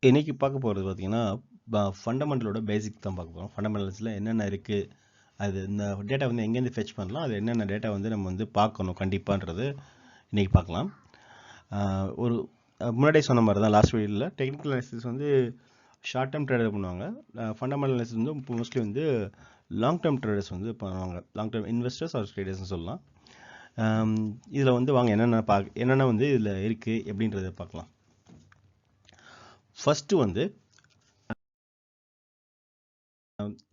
இன்னைக்கு பார்க்க போகிறது பார்த்தீங்கன்னா ஃபண்டமெண்டலோட பேசிக் தான் பார்க்க போகிறோம். ஃபண்டமெண்டல்ஸில் என்னென்ன இருக்குது, அது இந்த டேட்டா வந்து எங்கேருந்து ஃபெச் பண்ணலாம், அது என்னென்ன டேட்டா வந்து நம்ம வந்து பார்க்கணும் கண்டிப்பான்றது இன்றைக்கி பார்க்கலாம். ஒரு முன்னாடியே சொன்ன மாதிரி தான் லாஸ்ட் வீடியோவில் டெக்னிக்கல் அனாலிசிஸ் வந்து ஷார்ட் டேர்ம் ட்ரேடர் பண்ணுவாங்க. ஃபண்டமெண்டல் அனாலிசிஸ் வந்து மோஸ்ட்லி வந்து லாங் டேர்ம் ட்ரேடர்ஸ் வந்து பண்ணுவாங்க. லாங் டேர்ம் இன்வெஸ்டர்ஸ் ஆர் ட்ரேடர்ஸ்னு சொல்லலாம். இதில் வந்து வாங்க என்னென்ன வந்து இதில் இருக்குது எப்படின்றத பார்க்கலாம். ஃபஸ்ட்டு வந்து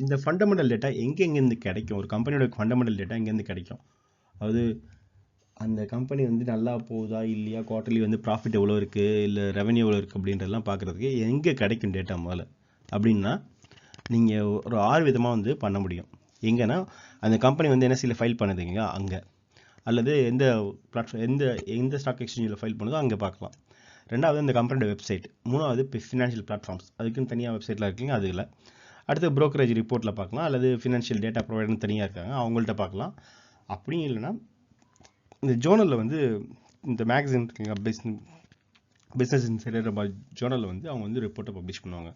இந்த ஃபண்டமெண்டல் டேட்டா எங்கெங்கேருந்து கிடைக்கும், ஒரு கம்பெனியோட ஃபண்டமெண்டல் டேட்டா எங்கேருந்து கிடைக்கும், அதாவது அந்த கம்பெனி வந்து நல்லா போகுதா இல்லையா, குவார்ட்டர்லி வந்து ப்ராஃபிட் எவ்வளோ இருக்குது இல்லை ரெவன்யூ எவ்வளோ இருக்குது அப்படின்றதெல்லாம் பார்க்குறதுக்கு எங்கே கிடைக்கும் டேட்டா முதல்ல அப்படின்னா நீங்கள் ஒரு 6 விதமாக வந்து பண்ண முடியும். எங்கன்னா அந்த கம்பெனி வந்து என்எஸ்சியில் ஃபைல் பண்ணுதுங்க அங்கே, அல்லது எந்த பிளாட்ஃபார்ம் எந்த ஸ்டாக் எக்ஸ்சேஞ்சில் ஃபைல் பண்ணுதோ அங்கே பார்க்கலாம். ரெண்டாவது இந்த கம்பெனியோட வெப்சைட். மூணாவது ஃபினான்ஷியல் பிளாட்ஃபார்ம்ஸ், அதுக்குன்னு தனியாக வெப்சைட்டில் இருக்குங்க, அதில். அடுத்து ப்ரோக்கரேஜ் ரிப்போர்ட்டில் பார்க்கலாம், அல்லது ஃபினான்ஷியல் டேட்டா ப்ரொவைடர்னு தனியாக இருக்காங்க அவங்கள்ட்ட பார்க்கலாம். அப்படியும் இல்லைன்னா இந்த ஜோர்னலில் வந்து இந்த மேகசின் இருக்குங்க, பிஸ்னஸ் இன்சைடர் ஜோர்னலில் வந்து அவங்க வந்து ரிப்போர்ட்டை பப்ளிஷ் பண்ணுவாங்க,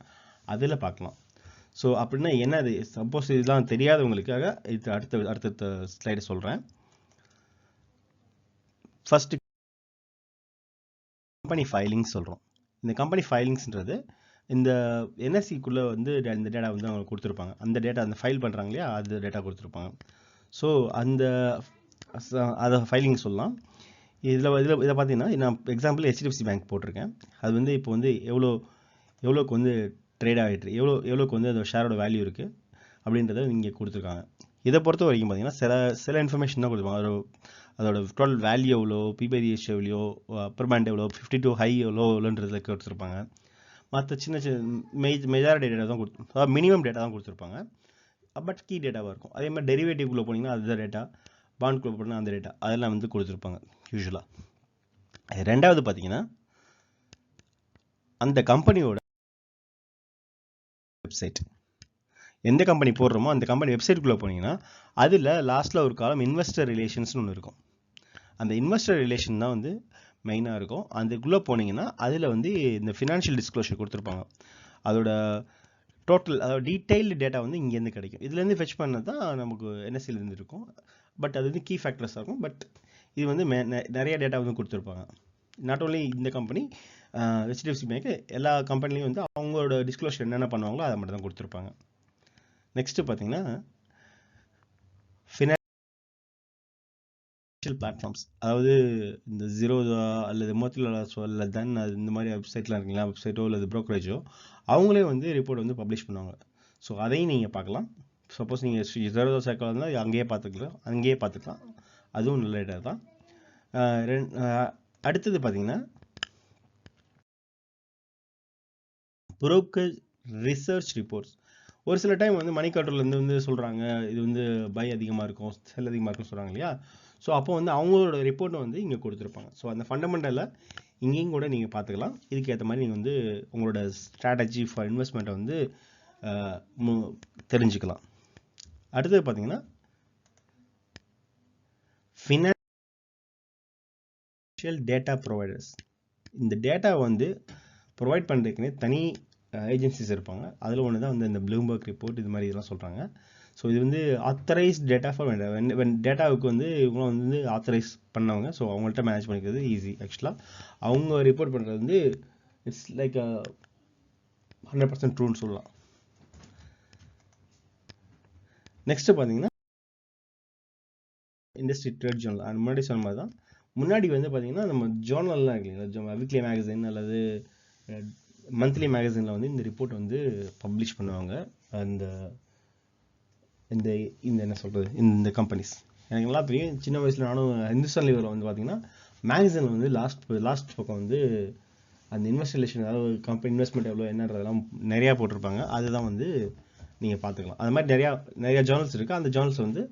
அதில் பார்க்கலாம். ஸோ அப்படின்னா என்னது, சப்போஸ் இதெல்லாம் தெரியாதவங்களுக்காக இது அடுத்த ஸ்லைடை சொல்கிறேன். ஃபஸ்ட்டு கம்பெனி ஃபைலிங்ஸ் சொல்கிறோம். இந்த கம்பெனி ஃபைலிங்ஸ்ன்றது இந்த என்எஸ்சிக்குள்ளே வந்து இந்த டேட்டா வந்து அவங்க கொடுத்துருப்பாங்க. அந்த டேட்டா அந்த ஃபைல் பண்ணுறாங்க இல்லையா, அது டேட்டா கொடுத்துருப்பாங்க. ஸோ அதை ஃபைலிங் சொல்லலாம். இதை பார்த்தீங்கன்னா நான் எக்ஸாம்பிள் ஹெச்டிஎஃப்சி பேங்க் போட்டிருக்கேன். அது வந்து இப்போ வந்து எவ்வளோக்கு வந்து ட்ரேட் ஆகிட்டு, எவ்வளோக்கு வந்து அந்த ஷேரோட வேல்யூ இருக்குது அப்படின்றத இங்கே கொடுத்துருக்காங்க. இதை பொறுத்த வரைக்கும் பார்த்தீங்கன்னா சில இன்ஃபர்மேஷன் தான் கொடுத்துருப்பாங்க. அதோட டோட்டல் வேல்யூ எவ்வளோ, பிபை ரேஷியோ எவ்வளோ, அப்பர் பேண்ட் எவ்வளோ, 52 ஹை எவ்வளோன்றதுல கொடுத்துருப்பாங்க. மற்ற சின்ன மெஜாரிட்டி டேட்டா தான் அதாவது மினிமம் டேட்டா தான் கொடுத்துருப்பாங்க, பட் கீ டேட்டாவாக இருக்கும். அதே மாதிரி டெரிவேட்டிவ்குள்ளே போனீங்கன்னா அதுதான் டேட்டா, பாண்ட்குள்ளே போனால் அந்த டேட்டா, அதெல்லாம் வந்து கொடுத்துருப்பாங்க யூஸ்வலாக. ரெண்டாவது பார்த்தீங்கன்னா அந்த கம்பெனியோட வெப்சைட். எந்த கம்பெனி போடுறோமோ அந்த கம்பெனி வெப்சைட்டுக்குள்ளே போனீங்கன்னா அதில் லாஸ்ட்டில் ஒரு காலம் இன்வெஸ்டர் ரிலேஷன்ஸ்னு ஒன்று இருக்கும். அந்த இன்வெஸ்டர் ரிலேஷன் தான் வந்து மெயினாக இருக்கும். அதுக்குள்ளே போனீங்கன்னா அதில் வந்து இந்த ஃபினான்ஷியல் டிஸ்க்ளோஷர் கொடுத்துருப்பாங்க. அதோட டோட்டல், அதாவது டீட்டெயில்டு டேட்டா வந்து இங்கேருந்து கிடைக்கும். இதுலேருந்து ஃபெச் பண்ணது தான் நமக்கு என்எஸ்சிலேருந்து இருக்கும். பட் அது வந்து கீ ஃபேக்டர்ஸாக இருக்கும். பட் இது வந்து நிறைய டேட்டா வந்து கொடுத்துருப்பாங்க. நாட் ஓன்லி இந்த கம்பெனி, ஹெச்டிஎஃப்சி பேங்க், எல்லா கம்பெனிலையும் வந்து அவங்களோட டிஸ்க்ளோஷர் என்னென்ன பண்ணுவாங்களோ அதை மட்டும் தான் கொடுத்துருப்பாங்க. நெக்ஸ்ட்டு பார்த்தீங்கன்னா ஃபினான்ஷியல் பிளாட்ஃபார்ம்ஸ், அதாவது இந்த ஜீரோதா அல்லது மோத்திலாலோ அல்ல தென் அது இந்த மாதிரி வெப்சைட்லாம் இருக்குங்களா, வெப்சைட்டோ அல்லது ப்ரோக்கரேஜோ அவங்களே வந்து ரிப்போர்ட் வந்து பப்ளிஷ் பண்ணுவாங்க. ஸோ அதையும் நீங்கள் பார்க்கலாம். சப்போஸ் நீங்கள் ஜீரோதா சைக்கிள் இருந்தால் அங்கேயே பார்த்துக்கலாம், அதுவும் நல்ல டேட்டா தான். அடுத்தது பார்த்தீங்கன்னா புரோக்கர் ரிசர்ச் ரிப்போர்ட்ஸ். ஒரு சில டைம் வந்து மணி கண்ட்ரோல்லேருந்து வந்து சொல்கிறாங்க இது வந்து பை அதிகமாக இருக்கும், செல் அதிகமாக இருக்கும்னு சொல்கிறாங்க இல்லையா. ஸோ அப்போ வந்து அவங்களோட ரிப்போர்ட்டை வந்து இங்கே கொடுத்துருப்பாங்க. ஸோ அந்த ஃபண்டமெண்டலில் இங்கேயும் கூட நீங்கள் பார்த்துக்கலாம். இதுக்கு ஏற்ற மாதிரி நீங்கள் வந்து உங்களோட ஸ்ட்ராட்டஜி ஃபார் இன்வெஸ்ட்மெண்ட்டை வந்து தெரிஞ்சுக்கலாம். அடுத்தது பார்த்தீங்கன்னா ஃபினான்ஷியல் டேட்டா ப்ரொவைடர்ஸ். இந்த டேட்டா வந்து ப்ரொவைட் பண்ணுறதுக்குன்னே தனி ஏஜென்சிஸ் இருப்பாங்க. அதில் ஒன்று தான் வந்து இந்த ப்ளூம்பர்க் ரிப்போர்ட், இது மாதிரி இதெல்லாம் சொல்கிறாங்க. ஸோ இது வந்து ஆத்தரைஸ்ட் டேட்டா ஃபார் டேட்டாவுக்கு வந்து இவங்க வந்து ஆத்தரைஸ் பண்ணவங்க. ஸோ அவங்கள்ட்ட மேனேஜ் பண்ணிக்கிறது ஈஸி. ஆக்சுவலாக அவங்க ரிப்போர்ட் பண்ணுறது வந்து இட்ஸ் லைக் 100% ட்ரூன்னு சொல்லலாம். நெக்ஸ்ட்டு பார்த்தீங்கன்னா இண்டஸ்ட்ரி ட்ரேட் ஜோர்னல். அது முன்னாடி சொன்ன மாதிரி தான். முன்னாடி வந்து பார்த்தீங்கன்னா நம்ம ஜோர்னல்லாம் இருக்கு இல்லைங்களா, வீக்லி மேகசின் அல்லது மந்த்லி மேகசினில் வந்து இந்த ரிப்போர்ட் வந்து பப்ளிஷ் பண்ணுவாங்க. அந்த இந்த என்ன சொல்கிறது, இந்த கம்பெனிஸ் எனக்கு நல்லா தெரியும். சின்ன வயசில் நானும் ஹிந்துஸ்தான் லீவரில் வந்து பார்த்தீங்கன்னா மேகசினில் வந்து லாஸ்ட் பக்கம் வந்து அந்த இன்வெஸ்டிகேஷன், அதாவது கம்பெனி இன்வெஸ்ட்மெண்ட் எவ்வளோ என்னன்றதெல்லாம் நிறையா போட்டிருப்பாங்க. அதுதான் வந்து நீங்கள் பார்த்துக்கலாம். அது மாதிரி நிறையா ஜேர்னல்ஸ் இருக்குது. அந்த ஜேர்னல்ஸ் வந்து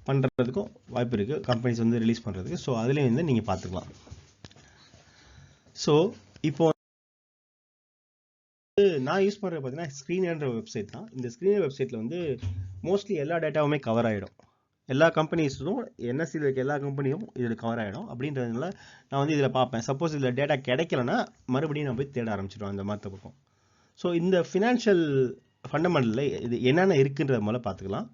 பண்ணுறதுக்கும் வாய்ப்பு இருக்குது, கம்பெனிஸ் வந்து ரிலீஸ் பண்ணுறதுக்கு. ஸோ அதுலேயும் வந்து நீங்கள் பார்த்துக்கலாம். ஸோ இப்போ நான் யூஸ் பண்ணுறது பார்த்தீங்கன்னா ஸ்க்ரீனர்ன்ற வெப்சைட் தான். இந்த ஸ்க்ரீனர் வெப்சைட்டில் வந்து மோஸ்ட்லி எல்லா டேட்டாவுமே கவர் ஆகிடும். எல்லா கம்பெனிஸும் என்எஸ்சியில் இருக்க எல்லா கம்பெனியும் இதில் கவர் ஆகிடும். அப்படின்றதுனால நான் வந்து இதில் பார்ப்பேன். சப்போஸ் இதில் டேட்டா கிடைக்கலன்னா மறுபடியும் நான் போய் தேட ஆரம்பிச்சிடுவேன் அந்த மற்ற பக்கம். ஸோ இந்த ஃபினான்ஷியல் ஃபண்டமெண்டலில் இது என்னென்ன இருக்குன்றத முதல்ல பார்த்துக்கலாம்.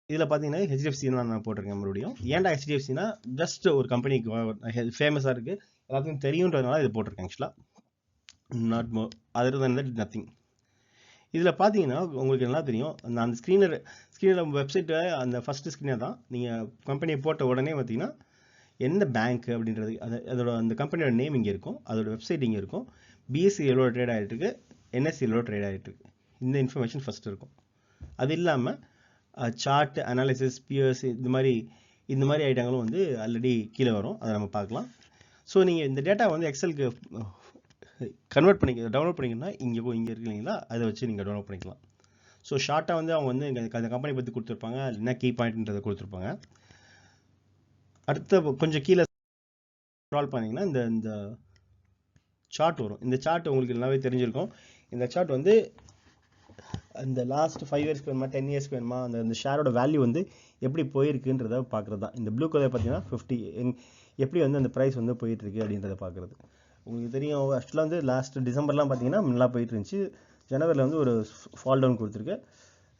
இதில் பார்த்தீங்கன்னா ஹெச்டிஎஃப்சி நான் போட்டிருக்கேன் மறுபடியும். ஏன்டா ஹெச்டிஎஃப்சினா ஜஸ்ட் ஒரு கம்பெனிக்கு ஃபேமஸாக இருக்குது, எல்லாத்துக்கும் தெரியுன்றதுனால இது போட்டிருக்கேன். ஆக்சுவலாக not more other then that nothing. இதில் பார்த்தீங்கன்னா உங்களுக்கு நல்லா தெரியும், அந்த ஸ்க்ரீனில் வெப்சைட்டை அந்த ஃபஸ்ட்டு ஸ்க்ரீனை தான் நீங்கள் கம்பெனியை போட்ட உடனே பார்த்தீங்கன்னா எந்த பேங்க் அப்படின்றது அதோட அந்த கம்பெனியோட நேம் இங்கே இருக்கும், அதோட வெப்சைட் இங்கே இருக்கும், பிஎஸ்சி எவ்வளோ ட்ரேட் ஆகிட்டு இருக்கு, என்எஸ்சி எவ்வளோ ட்ரேட் ஆகிட்டு இருக்கு, இந்த இன்ஃபர்மேஷன் ஃபஸ்ட்டு இருக்கும். அது இல்லாமல் சார்ட் அனாலிசிஸ், பிஎஸ் இந்த மாதிரி ஐட்டங்களும் வந்து ஆல்ரெடி கீழே வரும், அதை நம்ம பார்க்கலாம். ஸோ நீங்கள் இந்த டேட்டா வந்து எக்ஸலுக்கு டவுன்லோட் பண்ணிங்கன்னா இங்கே இருக்கு இல்லைங்களா, அதை வச்சு நீங்கள் டவுன்லோட் பண்ணிக்கலாம். ஸோ ஷார்ட்டாக வந்து அவங்க வந்து அந்த கம்பெனி பற்றி கொடுத்துருப்பாங்க, என்ன கீ பாயிண்ட்ன்றதை கொடுத்துருப்பாங்க. அடுத்த கொஞ்சம் கீழே ஸ்க்ரால் பண்ணிங்கன்னா இந்த சார்ட் வரும். இந்த சார்ட் உங்களுக்கு நல்லாவே தெரிஞ்சிருக்கும். இந்த சார்ட் வந்து அந்த லாஸ்ட் 5 இயர்ஸ்க்கு வேணுமா 10 இயர்ஸ்க்கு வேணுமா அந்த ஷேரோட வேல்யூ வந்து எப்படி போயிருக்குன்றத பார்க்குறது தான். இந்த ப்ளூ கலர் பார்த்தீங்கன்னா 50 எப்படி வந்து அந்த ப்ரைஸ் வந்து போயிட்டுருக்கு அப்படின்றத பார்க்குறது. உங்களுக்கு தெரியும், ஆக்சுவலாக வந்து லாஸ்ட் டிசம்பர்லாம் பார்த்தீங்கன்னா நல்லா போயிட்டு இருந்துச்சு. ஜனவரியில் வந்து ஒரு ஃபால் டவுன் கொடுத்துருக்கு.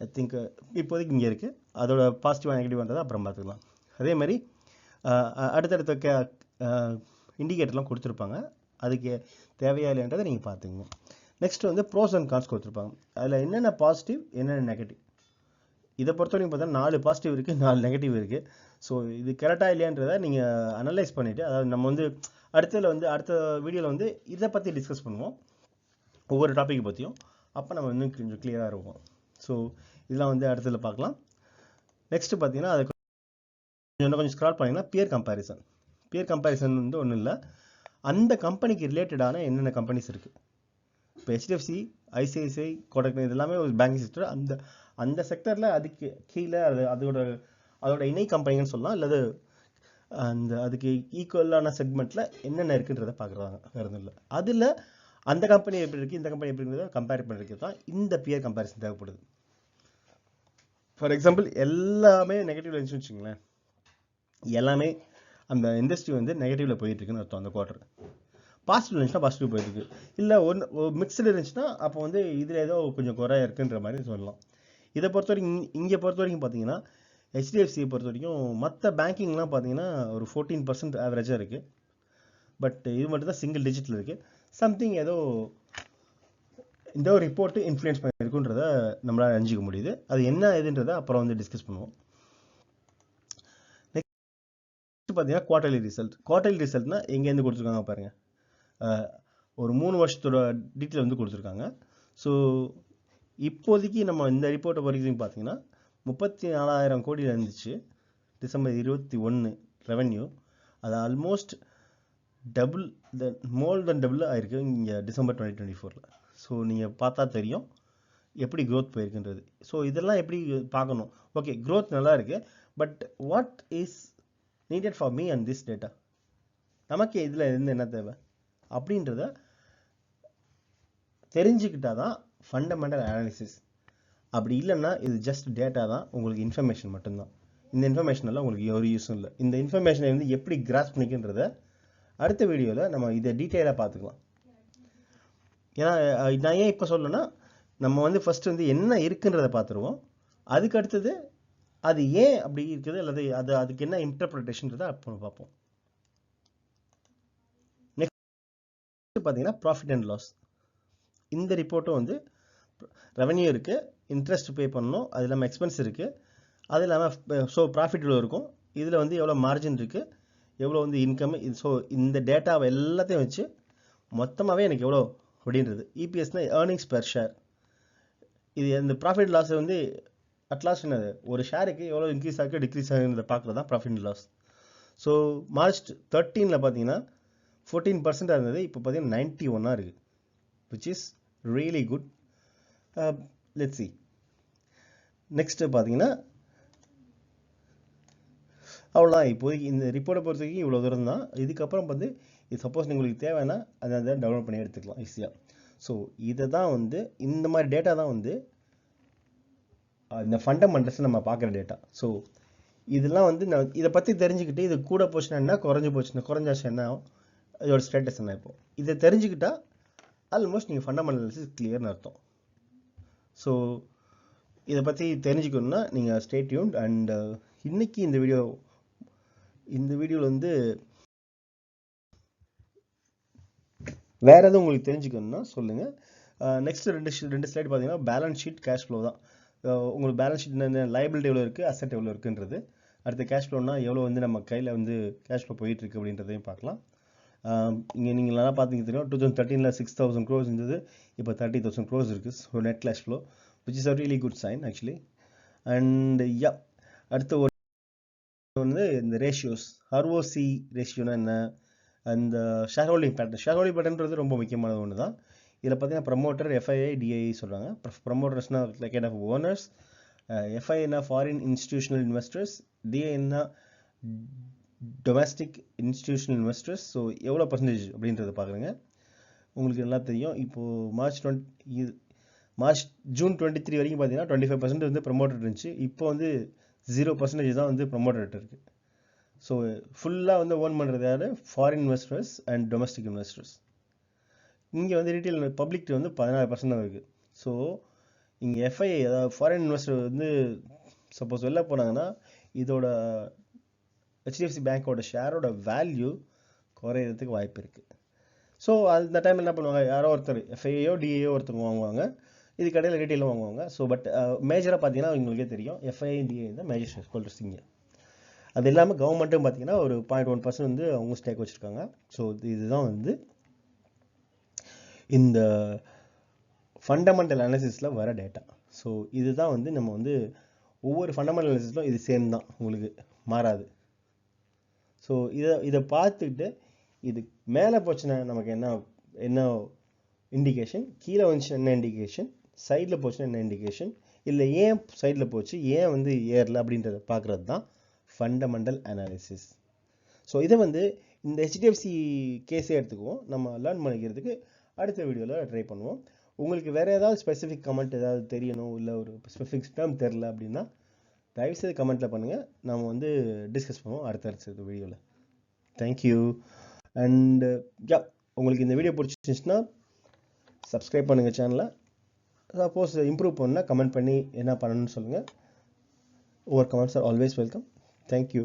ஐ திங்க் இப்போதைக்கு இங்கே இருக்குது. அதோட பாசிட்டிவாக நெகட்டிவ்ன்றதை அப்புறம் பார்த்துக்கலாம். அதே மாதிரி அடுத்தடுத்த இண்டிகேட்டர்லாம் கொடுத்துருப்பாங்க, அதுக்கு தேவையா இல்லைன்றதை நீங்கள் பார்த்துங்க. நெக்ஸ்ட் வந்து ப்ரோஸ் அண்ட் கான்ஸ் கொடுத்துருப்பாங்க. அதில் என்னென்ன பாசிட்டிவ் என்னென்ன நெகட்டிவ், இதை பொறுத்தவரைக்கும் பார்த்தா 4 பாசிட்டிவ் இருக்குது, 4 நெகட்டிவ் இருக்குது. ஸோ இது கரெக்டாக இல்லையான்றதை நீங்கள் அனலைஸ் பண்ணிவிட்டு, அதாவது நம்ம வந்து அடுத்த வீடியோவில் வந்து இதை பற்றி டிஸ்கஸ் பண்ணுவோம், ஒவ்வொரு டாப்பிக்கை பற்றியும். அப்போ நம்ம இன்னும் கொஞ்சம் கிளியராக இருக்கும். ஸோ இதெல்லாம் வந்து அடுத்ததில் பார்க்கலாம். நெக்ஸ்ட்டு பார்த்தீங்கன்னா அது கொஞ்சம் ஸ்க்ரால் பண்ணிங்கன்னா பியர் கம்பேரிசன் வந்து ஒன்றும் இல்லை, அந்த கம்பெனிக்கு ரிலேட்டடான என்னென்ன கம்பெனிஸ் இருக்குது. இப்போ ஹெச்டிஎஃப்சி, ஐசிஐசிஐ, கோடக் இது எல்லாமே ஒரு பேங்கிங் செக்டர். அந்த செக்டரில் அதுக்கு கீழே அதோட இணை கம்பெனின்னு சொல்லலாம், அல்லது அதுக்கு ஈக்குவலான செக்மெண்ட்டில் என்னென்ன இருக்குன்றதை பார்க்குறாங்க, வேறு இல்லை. அதில் அந்த கம்பெனி எப்படி இருக்குது, இந்த கம்பெனி எப்படி இருக்கிறத கம்பேர் பண்ணுறதுக்கு தான் இந்த பியர் கம்பேரிசன் தேவைப்படுது. ஃபார் எக்ஸாம்பிள் எல்லாமே நெகட்டிவ்ல இருந்துச்சுன்னு வச்சுங்களேன், எல்லாமே அந்த இண்டஸ்ட்ரி வந்து நெகட்டிவ்ல போயிட்டு இருக்குன்னு அர்த்தம். அந்த குவார்டர் பாசிட்டிவ் இருந்துச்சுன்னா பாசிட்டிவ் போயிருக்கு, இல்லை மிக்சடு இருந்துச்சுன்னா அப்போ வந்து இதில் ஏதோ கொஞ்சம் குறையா இருக்குன்ற மாதிரி சொல்லலாம். இதை இங்கே பொறுத்த வரைக்கும் பார்த்தீங்கன்னா ஹெச்டிஎஃப்சியை பொறுத்த வரைக்கும் மற்ற பேங்கிங்லாம் பார்த்தீங்கன்னா ஒரு 14% ஆவரேஜாக இருக்குது. பட் இது மட்டும் தான் சிங்கிள் டிஜிட்டில் இருக்குது. சம்திங் ஏதோ இந்த ஒரு ரிப்போர்ட்டு இன்ஃப்ளூயன்ஸ் பண்ணியிருக்குன்றத நம்மளால் அறிஞ்சிக்க முடியுது. அது என்ன இதுன்றதை அப்புறம் வந்து டிஸ்கஸ் பண்ணுவோம். நெக்ஸ்ட் பார்த்தீங்கன்னா குவார்டர்லி ரிசல்ட்னா எங்கேருந்து கொடுத்துருக்காங்க பாருங்கள். ஒரு 3 வருஷத்தோட டீட்டெயில் வந்து கொடுத்துருக்காங்க. ஸோ இப்போதைக்கு நம்ம இந்த ரிப்போர்ட்டை வரைக்கும் பார்த்தீங்கன்னா 34,000 கோடியில் இருந்துச்சு டிசம்பர் 21 ரெவென்யூ. அது ஆல்மோஸ்ட் மோர் தென் டபுள் ஆயிருக்கு இங்கே டிசம்பர் 2024. ஸோ நீங்கள் பார்த்தா தெரியும் எப்படி க்ரோத் போயிருக்குன்றது. ஸோ இதெல்லாம் எப்படி பார்க்கணும், ஓகே க்ரோத் நல்லா இருக்குது, but what is needed for me and this data, நமக்கு இதில் இருந்து என்ன தேவை அப்படின்றத தெரிஞ்சுக்கிட்டா தான் ஃபண்டமெண்டல் அனாலிசிஸ். அப்படி இல்லைன்னா இது ஜஸ்ட் டேட்டா தான், உங்களுக்கு இன்ஃபர்மேஷன் மட்டும்தான். இந்த இன்ஃபர்மேஷன் எல்லாம் உங்களுக்கு ஒரு யூஸும் இல்லை. இந்த இன்ஃபர்மேஷனை வந்து எப்படி கிராஸ் பண்ணிக்கின்றத அடுத்த வீடியோவில் நம்ம இதை டீட்டெயிலாக பார்த்துக்கலாம். ஏன்னா நான் ஏன் இப்போ சொல்லணும்னா, நம்ம வந்து ஃபர்ஸ்ட் வந்து என்ன இருக்குன்றதை பார்த்துருவோம், அதுக்கு அடுத்தது அது ஏன் அப்படி இருக்குது அல்லது அதுக்கு என்ன இன்டர்பிரிட்டேஷன்றதை அப்போ பார்ப்போம். நெக்ஸ்ட் பார்த்தீங்கன்னா ப்ராஃபிட் அண்ட் லாஸ். இந்த ரிப்போர்ட்டும் வந்து ரெவன்யூ இருக்குது, இன்ட்ரெஸ்ட் பே பண்ணணும், அது இல்லாமல் எக்ஸ்பென்ஸ் இருக்குது, அது இல்லாமல் ஸோ ப்ராஃபிட் எவ்வளோ இருக்கும், இதில் வந்து எவ்வளோ மார்ஜின் இருக்குது, எவ்வளோ வந்து இன்கம். ஸோ இந்த டேட்டாவை எல்லாத்தையும் வச்சு மொத்தமாகவே எனக்கு எவ்வளோ அப்படின்றது. இபிஎஸ்னா ஏர்னிங்ஸ் பெர் ஷேர். இது இந்த ப்ராஃபிட் லாஸ் வந்து அட்லாஸ்ட் என்னது, ஒரு ஷேருக்கு எவ்வளோ இன்க்ரீஸ் ஆகுது டிக்ரீஸ் ஆகுதுன்றதை பார்க்குறது தான் ப்ராஃபிட் லாஸ். ஸோ மார்ச் 13 பார்த்தீங்கன்னா 14% இருந்தது, இப்போ பார்த்தீங்கன்னா 91 இருக்குது, which is really good. Let's see. Next பார்த்தீங்கன்னா அவ்வளோதான். இப்போதைக்கு இந்த ரிப்போர்ட்டை பொறுத்த வரைக்கும் இவ்வளோ தூரம் தான். இதுக்கப்புறம் வந்து இது சப்போஸ் உங்களுக்கு தேவைன்னா அதை டவுன்லோட் பண்ணி எடுத்துக்கலாம் ஈஸியாக. ஸோ இதை தான் வந்து இந்த மாதிரி டேட்டா தான் வந்து இந்த ஃபண்டமெண்டல்ஸ் நம்ம பார்க்குற டேட்டா. ஸோ இதெல்லாம் வந்து நான் இதை பற்றி தெரிஞ்சுக்கிட்டு இது கூட போச்சுன்னா என்ன, குறைஞ்சாச்சு என்ன, இதோட ஸ்டேட்டஸ் என்ன. இப்போ இதை தெரிஞ்சுக்கிட்டா ஆல்மோஸ்ட் நீங்கள் ஃபண்டமெண்டல் அனாலிசிஸ் கிளியர்னு அர்த்தம். ஸோ இதை பற்றி தெரிஞ்சுக்கணுன்னா நீங்கள் ஸ்டே டியூன்ட். அண்ட் இன்னைக்கு இந்த வீடியோவில் வந்து வேறு எதுவும் உங்களுக்கு தெரிஞ்சுக்கணுன்னா சொல்லுங்கள். நெக்ஸ்ட் ரெண்டு ஸ்லைட் பார்த்தீங்கன்னா பேலன்ஸ் ஷீட், கேஷ் ஃப்ளோ தான். உங்களுக்கு பேலன்ஸ் ஷீட் என்ன, லைபிலிட்டி எவ்வளோ இருக்குது, அசெட் எவ்வளோ இருக்குன்றது. அடுத்து கேஷ் ஃப்ளோனா எவ்வளோ வந்து நம்ம கையில் வந்து கேஷ் ஃப்ளோ போயிட்டுருக்கு அப்படின்றதையும் பார்க்கலாம். இங்கே நீங்கள் நல்லா பார்த்தீங்க தெரியும், 2013 6,000 crores இருந்தது, இப்போ 30,000 crores இருக்குது. So net cash flow which is a really good sign actually. And அடுத்து வந்து இந்த ரேஷியோஸ், ROC ரேஷியோனா என்ன, அந்த ஷேர் ஹோல்டிங் பேட்டர்ன்றது ரொம்ப முக்கியமான ஒன்று தான். இதில் பார்த்தீங்கன்னா ப்ரமோட்டர், FII, DII சொல்கிறாங்க. ப்ரமோட்டர்ஸ்னா லைக் கைண்ட் ஆஃப் ஓனர்ஸ், FIIனா ஃபாரின் இன்ஸ்டிடியூஷனல் இன்வெஸ்டர்ஸ், DIIனா டொமஸ்டிக் இன்ஸ்டிடியூஷனல் இன்வெஸ்டர்ஸ். ஸோ எவ்வளோ பர்சன்டேஜ் அப்படின்றத பார்க்குறேங்க. உங்களுக்கு நல்லா தெரியும், இப்போது ஜூன் 23 வரைக்கும் பார்த்தீங்கன்னா 25% வந்து ப்ரமோட்டர் இருந்துச்சு. இப்போ வந்து 0% தான் வந்து ப்ரமோட்டர் இருக்குது. ஸோ ஃபுல்லாக வந்து ஓன் பண்ணுறது யார், foreign investors and domestic investors. இங்கே வந்து ரீட்டைல் பப்ளிக் வந்து 16% தான் இருக்குது. ஸோ இங்கே FII அதாவது ஃபாரின் இன்வெஸ்டர் வந்து சப்போஸ் வெளில போனாங்கன்னா இதோட HDFC பேங்கோட ஷேரோட வேல்யூ குறையிறதுக்கு வாய்ப்பு இருக்குது. ஸோ அந்த டைம் என்ன பண்ணுவாங்க, யாரோ ஒருத்தர் FIIயோ DIIயோ ஒருத்தவங்க வாங்குவாங்க, இது கடையில் ரீட்டைலில் வாங்குவாங்க. ஸோ பட் மேஜராக பார்த்தீங்கன்னா உங்களுக்கே தெரியும் FII DII தான் மேஜர் ஷேர் ஹோல்டர்ஸ் இங்கே. அது இல்லாமல் கவர்மெண்ட்டும் பார்த்தீங்கன்னா ஒரு 0.1% வந்து அவங்க ஸ்டேக் வச்சுருக்காங்க. ஸோ இதுதான் வந்து இந்த ஃபண்டமெண்டல் அனாலிசிஸில் வர டேட்டா. ஸோ இதுதான் வந்து நம்ம வந்து ஒவ்வொரு ஃபண்டமெண்டல் அனாலிசிஸிலும் இது சேம் தான், உங்களுக்கு மாறாது. ஸோ இதை பார்த்துக்கிட்டு இது மேலே போச்சுன்னா நமக்கு என்ன இண்டிகேஷன், கீழே வந்துச்சுன்னா என்ன இண்டிகேஷன், சைடில் போச்சுன்னா என்ன இண்டிகேஷன், இல்லை ஏன் சைடில் போச்சு, ஏன் வந்து ஏறல அப்படின்றத பார்க்குறது தான் ஃபண்டமெண்டல் அனாலிசிஸ். ஸோ இதை வந்து இந்த HDFC கேஸே எடுத்துக்குவோம், நம்ம லேர்ன் பண்ணிக்கிறதுக்கு அடுத்த வீடியோவில் ட்ரை பண்ணுவோம். உங்களுக்கு வேறு ஏதாவது ஸ்பெசிஃபிக் கமெண்ட் ஏதாவது தெரியணும், இல்லை ஒரு ஸ்பெசிஃபிக் டேர்ம் தெரில அப்படின்னா தயவுசெய்து கமெண்ட்டில் பண்ணுங்கள், நம்ம வந்து டிஸ்கஸ் பண்ணுவோம் அடுத்த வீடியோவில். தேங்க்யூ. அண்ட் உங்களுக்கு இந்த வீடியோ பிடிச்சிருந்துச்சுன்னா சப்ஸ்கிரைப் பண்ணுங்கள் சேனலை. சப்போஸ் இம்ப்ரூவ் பண்ணால் கமெண்ட் பண்ணி என்ன பண்ணணும்னு சொல்லுங்கள். ஒவ்வொரு comments are always welcome. Thank you.